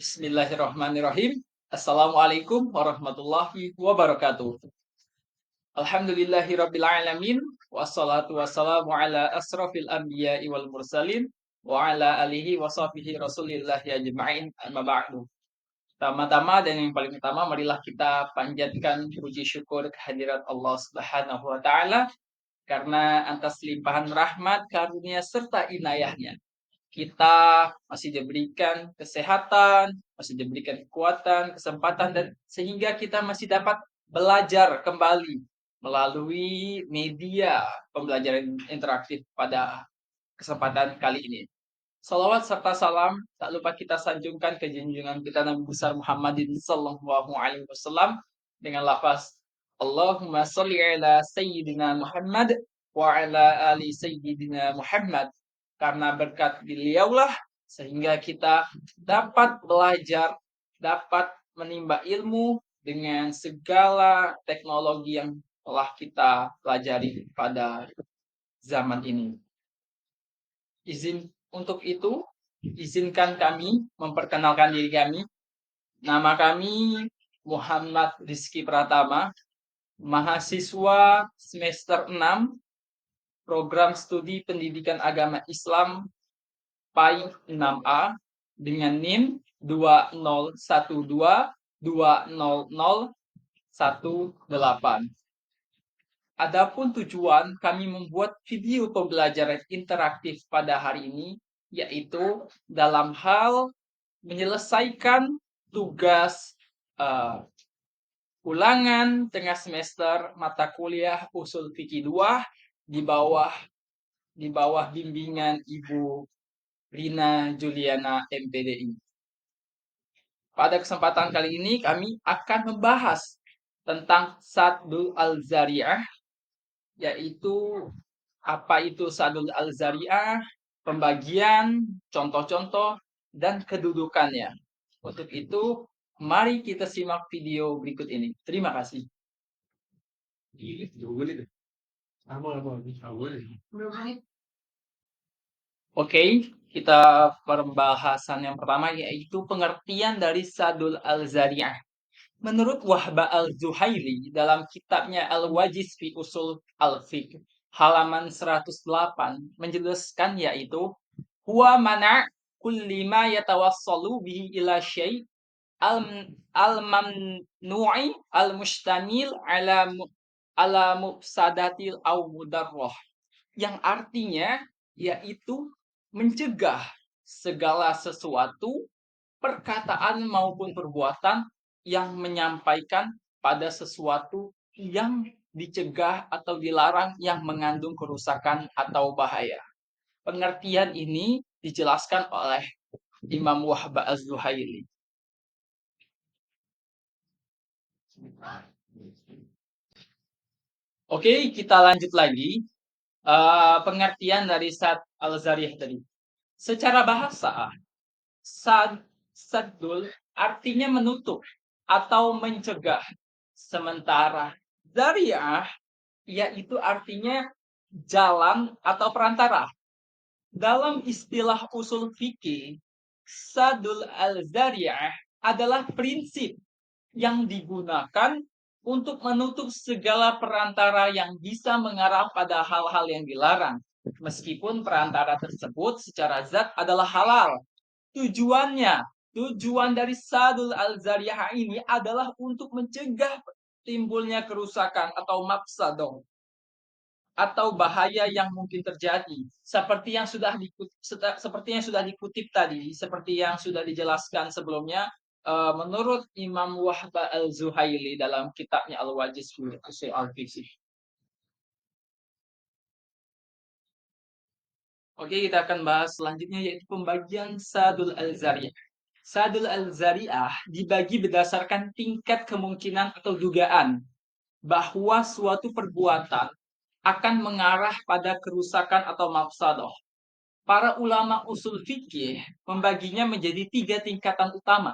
Bismillahirrahmanirrahim. Assalamualaikum warahmatullahi wabarakatuh. Alhamdulillahirabbil alamin wassalatu wassalamu ala asrofil anbiya'i wal mursalin wa ala alihi wa sahbihi rasulillahi ajma'in amma ba'du. Pertama-tama dan yang paling utama marilah kita panjatkan puji syukur kehadirat Allah Subhanahu wa taala karena atas limpahan rahmat, karunia serta inayahnya kita masih diberikan kesehatan, masih diberikan kekuatan, kesempatan, dan sehingga kita masih dapat belajar kembali melalui media pembelajaran interaktif pada kesempatan kali ini. Salawat serta salam tak lupa kita sanjungkan ke junjungan kita Nabi besar Muhammadin sallallahu alaihi wasallam dengan lafaz Allahumma sholli ala sayyidina Muhammad wa ala ali sayyidina Muhammad, karena berkat beliaulah sehingga kita dapat belajar, dapat menimba ilmu dengan segala teknologi yang telah kita pelajari pada zaman ini. Untuk itu, izinkan kami memperkenalkan diri kami. Nama kami Muhammad Rizky Pratama, mahasiswa semester 6, program studi pendidikan agama Islam PAI 6A dengan NIM 2012200018. Adapun tujuan kami membuat video pembelajaran interaktif pada hari ini yaitu dalam hal menyelesaikan tugas ulangan tengah semester mata kuliah Ushul Fiqih 2 di bawah bimbingan Ibu Rina Juliana MPDI. Pada kesempatan kali ini kami akan membahas tentang Saddul Al-Zari'ah, yaitu apa itu Saddul Al-Zari'ah, pembagian, contoh-contoh, dan kedudukannya. Untuk itu, mari kita simak video berikut ini. Terima kasih. Oke, kita pembahasan yang pertama yaitu pengertian dari Saddul Al-Zari'ah. Menurut Wahba Al-Zuhaili dalam kitabnya Al-Wajiz fi Usul Al-Fiqh halaman 108 menjelaskan yaitu huwa mana kulli ma yatawassalu bihi ila syai' al-mamnu'i al-mustamil ala mufsadatil aw mudarrah, yang artinya yaitu mencegah segala sesuatu, perkataan maupun perbuatan yang menyampaikan pada sesuatu yang dicegah atau dilarang yang mengandung kerusakan atau bahaya. Pengertian ini dijelaskan oleh Imam Wahba Az-Zuhaili. Oke, kita lanjut lagi. Pengertian dari Sadd Al-Zari'ah tadi. Secara bahasa, saddul artinya menutup atau mencegah. Sementara zari'ah yaitu artinya jalan atau perantara. Dalam istilah usul fikih, Saddul Al-Zari'ah adalah prinsip yang digunakan untuk menutup segala perantara yang bisa mengarah pada hal-hal yang dilarang, meskipun perantara tersebut secara zat adalah halal. Tujuan dari Saddul Al-Zari'ah ini adalah untuk mencegah timbulnya kerusakan atau mafsadah atau bahaya yang mungkin terjadi, seperti yang sudah dikutip tadi, seperti yang sudah dijelaskan sebelumnya menurut Imam Wahba Al-Zuhaili dalam kitabnya Al-Wajiz fi Usul Al-Fiqh. Oke, kita akan bahas selanjutnya yaitu pembagian Saddul Al-Zari'ah. Saddul Al-Zari'ah dibagi berdasarkan tingkat kemungkinan atau dugaan bahwa suatu perbuatan akan mengarah pada kerusakan atau mafsadah. Para ulama usul fikih membaginya menjadi 3 tingkatan utama.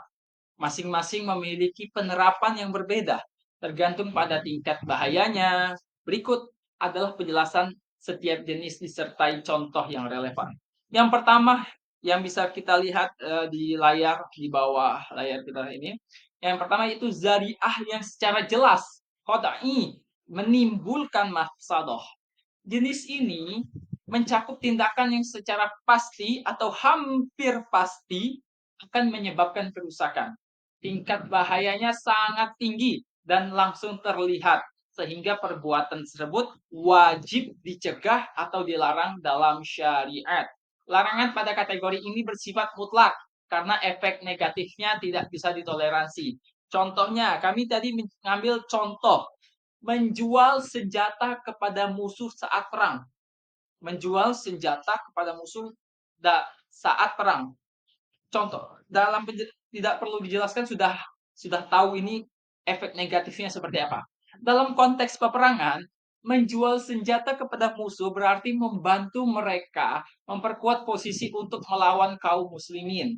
Masing-masing memiliki penerapan yang berbeda, tergantung pada tingkat bahayanya. Berikut adalah penjelasan setiap jenis disertai contoh yang relevan. Yang pertama yang bisa kita lihat di layar di bawah layar kita ini. Yang pertama itu zari'ah yang secara jelas qat'i menimbulkan mafsadah. Jenis ini mencakup tindakan yang secara pasti atau hampir pasti akan menyebabkan kerusakan. Tingkat bahayanya sangat tinggi dan langsung terlihat, sehingga perbuatan tersebut wajib dicegah atau dilarang dalam syariat. Larangan pada kategori ini bersifat mutlak karena efek negatifnya tidak bisa ditoleransi. Contohnya, kami tadi mengambil contoh menjual senjata kepada musuh saat perang. Menjual senjata kepada musuh saat perang. Contoh, tidak perlu dijelaskan sudah tahu ini efek negatifnya seperti apa. Dalam konteks peperangan, menjual senjata kepada musuh berarti membantu mereka memperkuat posisi untuk melawan kaum muslimin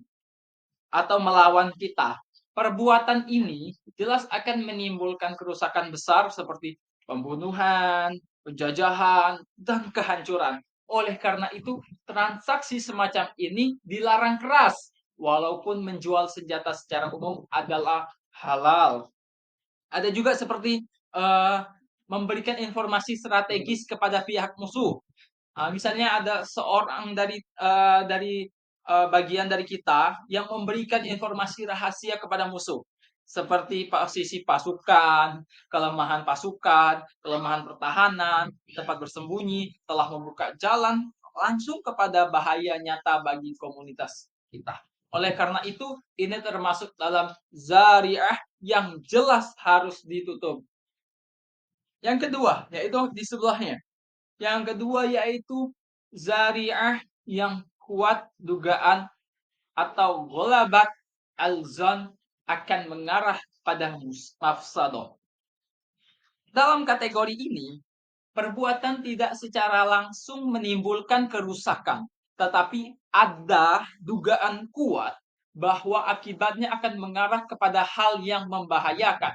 atau melawan kita. Perbuatan ini jelas akan menimbulkan kerusakan besar seperti pembunuhan, penjajahan, dan kehancuran. Oleh karena itu, transaksi semacam ini dilarang keras, walaupun menjual senjata secara umum adalah halal. Ada juga seperti memberikan informasi strategis kepada pihak musuh. Misalnya ada seorang dari bagian dari kita yang memberikan informasi rahasia kepada musuh, seperti posisi pasukan, kelemahan pertahanan, tempat bersembunyi, telah membuka jalan langsung kepada bahaya nyata bagi komunitas kita. Oleh karena itu, ini termasuk dalam zari'ah yang jelas harus ditutup. Yang kedua, yaitu di sebelahnya. Yang kedua yaitu zari'ah yang kuat dugaan atau ghalabat al-zon akan mengarah pada mafsadah. Dalam kategori ini, perbuatan tidak secara langsung menimbulkan kerusakan, tetapi ada dugaan kuat bahwa akibatnya akan mengarah kepada hal yang membahayakan.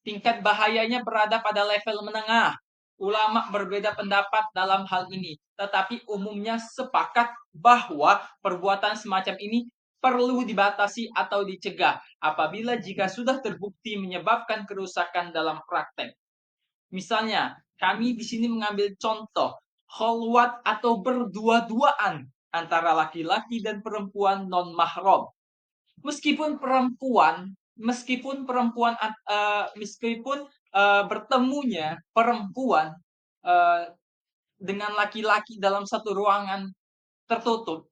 Tingkat bahayanya berada pada level menengah. Ulama berbeda pendapat dalam hal ini, tetapi umumnya sepakat bahwa perbuatan semacam ini perlu dibatasi atau dicegah apabila jika sudah terbukti menyebabkan kerusakan dalam praktek. Misalnya, kami di sini mengambil contoh kholwat atau berdua-duaan antara laki-laki dan perempuan non-mahram. Meskipun bertemunya perempuan dengan laki-laki dalam satu ruangan tertutup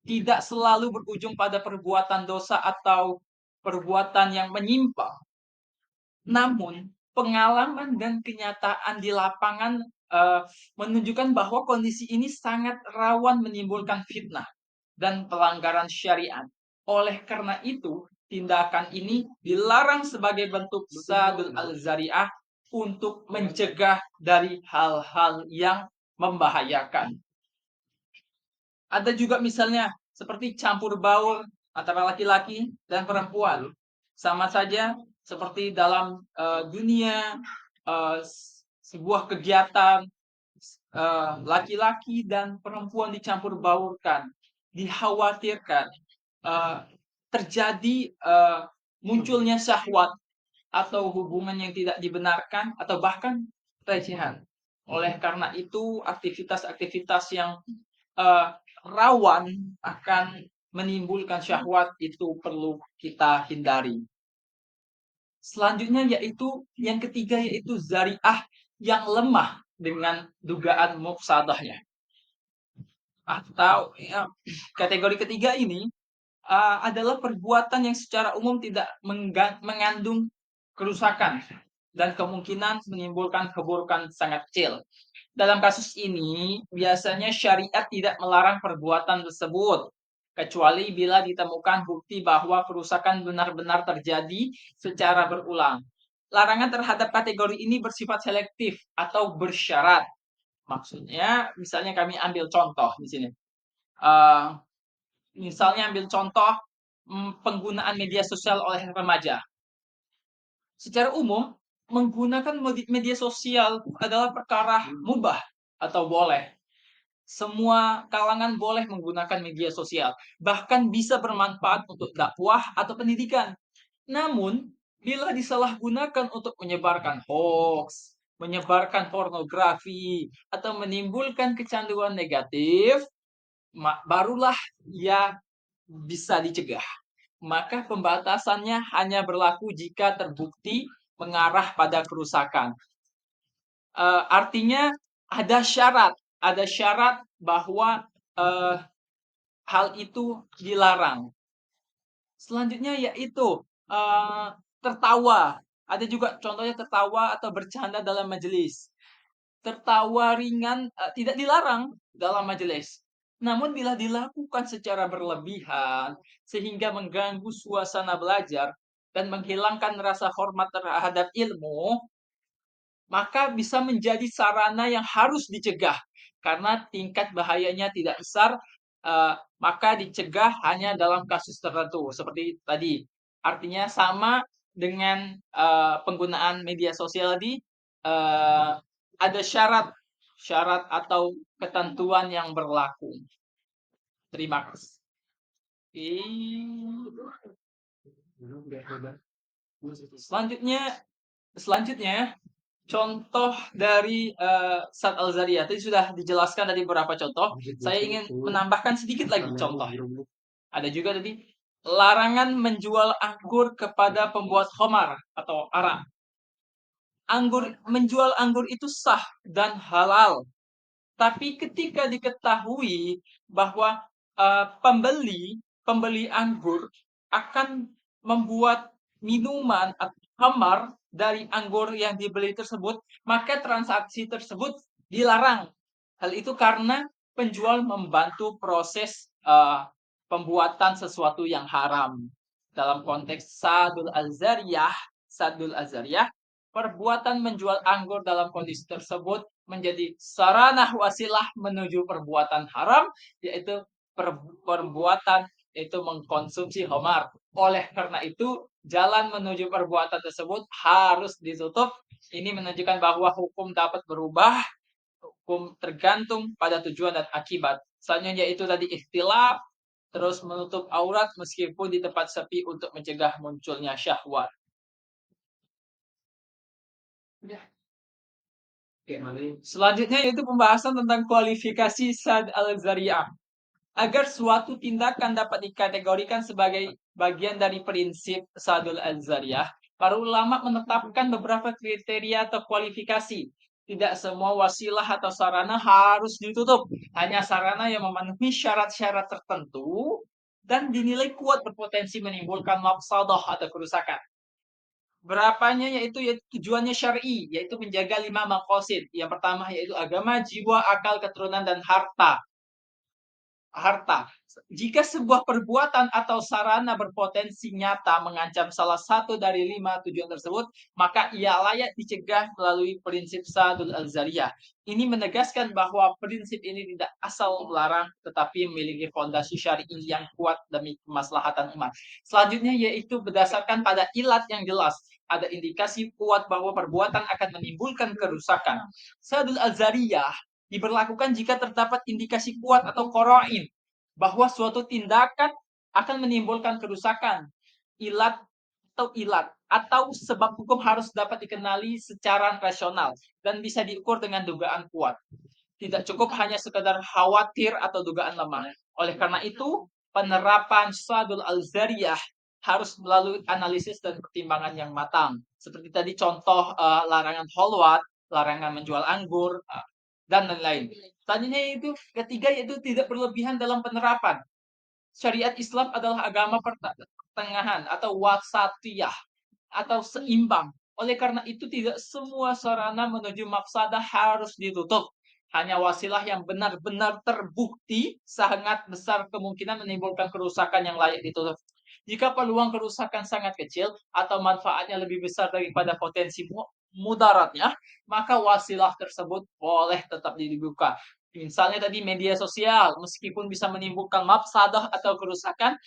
tidak selalu berujung pada perbuatan dosa atau perbuatan yang menyimpang. Namun, pengalaman dan kenyataan di lapangan menunjukkan bahwa kondisi ini sangat rawan menimbulkan fitnah dan pelanggaran syariat. Oleh karena itu, tindakan ini dilarang sebagai bentuk sadul al-zari'ah untuk mencegah dari hal-hal yang membahayakan. Ada juga misalnya seperti campur baur antara laki-laki dan perempuan. Sama saja seperti dalam dunia sebuah kegiatan laki-laki dan perempuan dicampur baurkan, dikhawatirkan terjadi munculnya syahwat atau hubungan yang tidak dibenarkan atau bahkan pelecehan. Oleh karena itu, aktivitas-aktivitas yang rawan akan menimbulkan syahwat itu perlu kita hindari. Selanjutnya yaitu yang ketiga yaitu zari'ah yang lemah dengan dugaan mufsadahnya. Atau kategori ketiga ini adalah perbuatan yang secara umum tidak mengandung kerusakan dan kemungkinan menimbulkan keburukan sangat kecil. Dalam kasus ini, biasanya syariat tidak melarang perbuatan tersebut, kecuali bila ditemukan bukti bahwa kerusakan benar-benar terjadi secara berulang. Larangan terhadap kategori ini bersifat selektif atau bersyarat. Maksudnya, misalnya kami ambil contoh di sini. Misalnya ambil contoh penggunaan media sosial oleh remaja. Secara umum, menggunakan media sosial adalah perkara mubah atau boleh. Semua kalangan boleh menggunakan media sosial, bahkan bisa bermanfaat untuk dakwah atau pendidikan. Namun, bila disalahgunakan untuk menyebarkan hoax, menyebarkan pornografi, atau menimbulkan kecanduan negatif, barulah ia bisa dicegah. Maka pembatasannya hanya berlaku jika terbukti mengarah pada kerusakan. Artinya ada syarat bahwa uh, hal itu dilarang. Selanjutnya yaitu tertawa. Ada juga contohnya tertawa atau bercanda dalam majelis. Tertawa ringan tidak dilarang dalam majelis. Namun bila dilakukan secara berlebihan sehingga mengganggu suasana belajar dan menghilangkan rasa hormat terhadap ilmu, maka bisa menjadi sarana yang harus dicegah karena tingkat bahayanya tidak besar, maka dicegah hanya dalam kasus tertentu seperti tadi. Artinya sama dengan penggunaan media sosial tadi, ada syarat atau ketentuan yang berlaku. Terima kasih. Selanjutnya contoh dari Sat Al-Zariyah. Tadi sudah dijelaskan dari beberapa contoh. Saya ingin menambahkan sedikit lagi contoh. Ada juga tadi larangan menjual anggur kepada pembuat khamar atau arak. Menjual anggur itu sah dan halal. Tapi ketika diketahui bahwa pembeli anggur akan membuat minuman atau khamar dari anggur yang dibeli tersebut, maka transaksi tersebut dilarang. Hal itu karena penjual membantu proses pembuatan sesuatu yang haram. Dalam konteks Sadul Azariyah, perbuatan menjual anggur dalam kondisi tersebut menjadi sarana wasilah menuju perbuatan haram, yaitu perbuatan itu mengkonsumsi khamar. Oleh karena itu, jalan menuju perbuatan tersebut harus ditutup. Ini menunjukkan bahwa hukum dapat berubah, hukum tergantung pada tujuan dan akibat. Selanjutnya yaitu tadi ikhtilaf, terus menutup aurat meskipun di tempat sepi untuk mencegah munculnya syahwat. Selanjutnya yaitu pembahasan tentang kualifikasi Sad al-Zariyah. Agar suatu tindakan dapat dikategorikan sebagai bagian dari prinsip Sadul al-Zariyah, para ulama menetapkan beberapa kriteria atau kualifikasi. Tidak semua wasilah atau sarana harus ditutup. Hanya sarana yang memenuhi syarat-syarat tertentu dan dinilai kuat berpotensi menimbulkan mafsadah atau kerusakan. Berapanya yaitu tujuannya syar'i, yaitu menjaga 5 maqasid. Yang pertama yaitu agama, jiwa, akal, keturunan, dan harta. Jika sebuah perbuatan atau sarana berpotensi nyata mengancam salah satu dari 5 tujuan tersebut, maka ia layak dicegah melalui prinsip Sadul al-Zariyah. Ini menegaskan bahwa prinsip ini tidak asal melarang, tetapi memiliki fondasi syar'i yang kuat demi kemaslahatan umat. Selanjutnya yaitu berdasarkan pada ilat yang jelas. Ada indikasi kuat bahwa perbuatan akan menimbulkan kerusakan. Sadul al-Zariyah diberlakukan jika terdapat indikasi kuat atau qarain bahwa suatu tindakan akan menimbulkan kerusakan. Ilat atau sebab hukum harus dapat dikenali secara rasional dan bisa diukur dengan dugaan kuat. Tidak cukup hanya sekedar khawatir atau dugaan lemah. Oleh karena itu, penerapan Sadul al-Zariyah harus melalui analisis dan pertimbangan yang matang. Seperti tadi contoh larangan holwat, larangan menjual anggur, dan lain-lain. Selanjutnya itu ketiga yaitu tidak berlebihan dalam penerapan. Syariat Islam adalah agama pertengahan atau wasatiyah atau seimbang. Oleh karena itu tidak semua sarana menuju mafsadah harus ditutup. Hanya wasilah yang benar-benar terbukti sangat besar kemungkinan menimbulkan kerusakan yang layak ditutup. Jika peluang kerusakan sangat kecil atau manfaatnya lebih besar daripada potensi mudaratnya, maka wasilah tersebut boleh tetap dibuka. Misalnya tadi media sosial, meskipun bisa menimbulkan mafsadah atau kerusakan,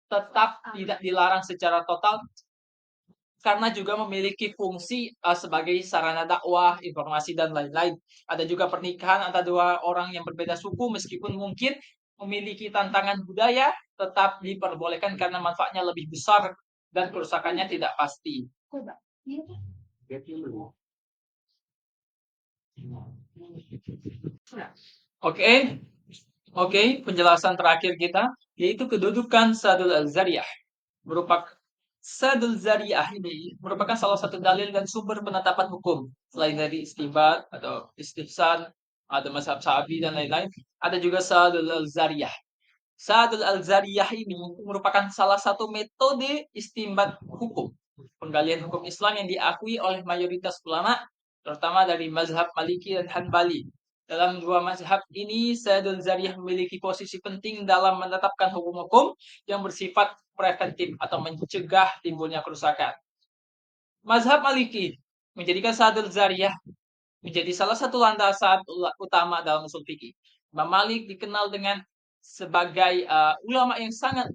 tetap tidak dilarang secara total karena juga memiliki fungsi sebagai sarana dakwah, informasi dan lain-lain. Ada juga pernikahan antara dua orang yang berbeda suku meskipun mungkin memiliki tantangan budaya tetap diperbolehkan karena manfaatnya lebih besar dan kerusakannya tidak pasti. Oke, oke, penjelasan terakhir kita yaitu kedudukan Sadul Al-Zariyah. Sadul Zariyah ini merupakan salah satu dalil dan sumber penetapan hukum. Selain dari istinbat atau istihsan, ada mazhab Syafi'i dan lain-lain, ada juga Sadul Al-Zariyah. Sa'dul Al-Zariyah ini merupakan salah satu metode istinbat hukum, penggalian hukum Islam yang diakui oleh mayoritas ulama, terutama dari mazhab Maliki dan Hanbali. Dalam dua mazhab ini, Sa'dul Zariyah memiliki posisi penting dalam menetapkan hukum-hukum yang bersifat preventif atau mencegah timbulnya kerusakan. Mazhab Maliki menjadikan Sa'dul Zariyah menjadi salah satu landasan utama dalam usul fikih. Imam Malik dikenal dengan sebagai ulama yang sangat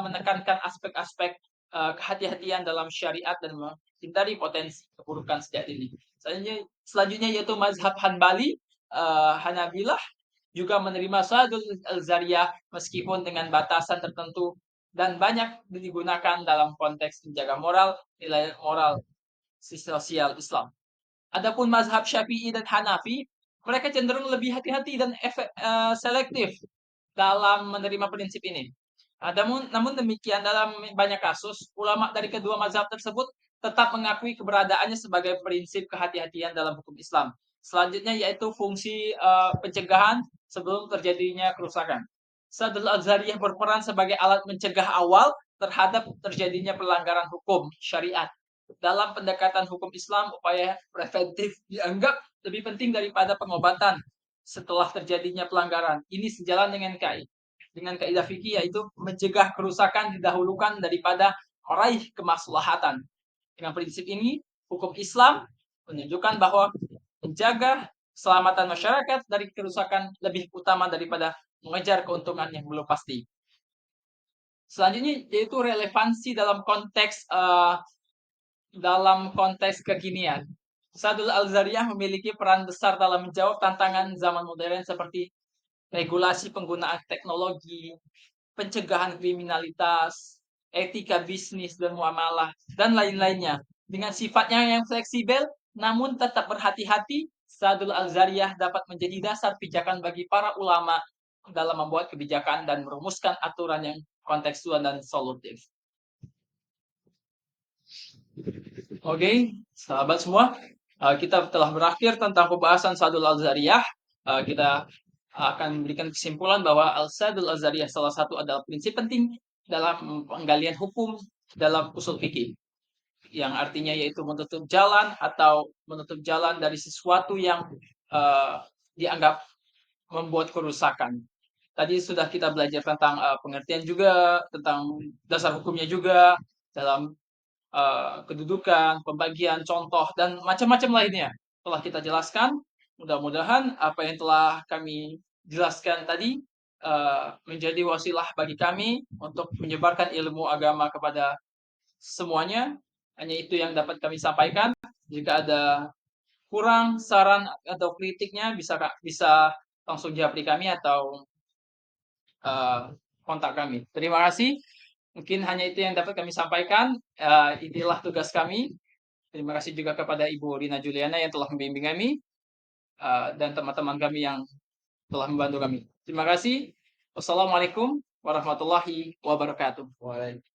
menekankan aspek-aspek kehati-hatian dalam syariat dan menghindari potensi keburukan sejak dini. Selanjutnya yaitu mazhab Hanbali, Hanabilah juga menerima Sadul Al-Zariyah meskipun dengan batasan tertentu dan banyak digunakan dalam konteks menjaga moral, nilai moral sosial Islam. Adapun mazhab Syafi'i dan Hanafi, mereka cenderung lebih hati-hati dan selektif dalam menerima prinsip ini. Namun demikian dalam banyak kasus, ulama dari kedua mazhab tersebut tetap mengakui keberadaannya sebagai prinsip kehati-hatian dalam hukum Islam. Selanjutnya yaitu fungsi pencegahan sebelum terjadinya kerusakan. Sadul Azhariyah berperan sebagai alat mencegah awal terhadap terjadinya pelanggaran hukum syariat. Dalam pendekatan hukum Islam, upaya preventif dianggap lebih penting daripada pengobatan setelah terjadinya pelanggaran. Ini sejalan dengan kaidah fikih yaitu mencegah kerusakan didahulukan daripada meraih kemaslahatan. Dengan prinsip ini, hukum Islam menunjukkan bahwa menjaga keselamatan masyarakat dari kerusakan lebih utama daripada mengejar keuntungan yang belum pasti. Selanjutnya yaitu relevansi dalam konteks kekinian. Sadul Al-Zariyah memiliki peran besar dalam menjawab tantangan zaman modern seperti regulasi penggunaan teknologi, pencegahan kriminalitas, etika bisnis dan muamalah, dan lain-lainnya. Dengan sifatnya yang fleksibel, namun tetap berhati-hati, Sadul Al-Zariyah dapat menjadi dasar pijakan bagi para ulama dalam membuat kebijakan dan merumuskan aturan yang kontekstual dan solutif. Oke, sahabat semua, kita telah berakhir tentang pembahasan Sadul Al-Zariyah. Kita akan memberikan kesimpulan bahwa Al-Sadul Al-Zariyah salah satu adalah prinsip penting dalam penggalian hukum dalam usul fikih, yang artinya yaitu menutup jalan atau menutup jalan dari sesuatu yang dianggap membuat kerusakan. Tadi sudah kita belajar tentang pengertian juga, tentang dasar hukumnya juga, dalam kedudukan, pembagian, contoh, dan macam-macam lainnya telah kita jelaskan. Mudah-mudahan apa yang telah kami jelaskan tadi menjadi wasilah bagi kami untuk menyebarkan ilmu agama kepada semuanya. Hanya itu yang dapat kami sampaikan. Jika ada kurang saran atau kritiknya bisa langsung jawab di kami atau kontak kami. Terima kasih. Mungkin hanya itu yang dapat kami sampaikan. Inilah tugas kami. Terima kasih juga kepada Ibu Rina Juliana yang telah membimbing kami dan teman-teman kami yang telah membantu kami. Terima kasih. Wassalamualaikum warahmatullahi wabarakatuh. Waalaikumsalam.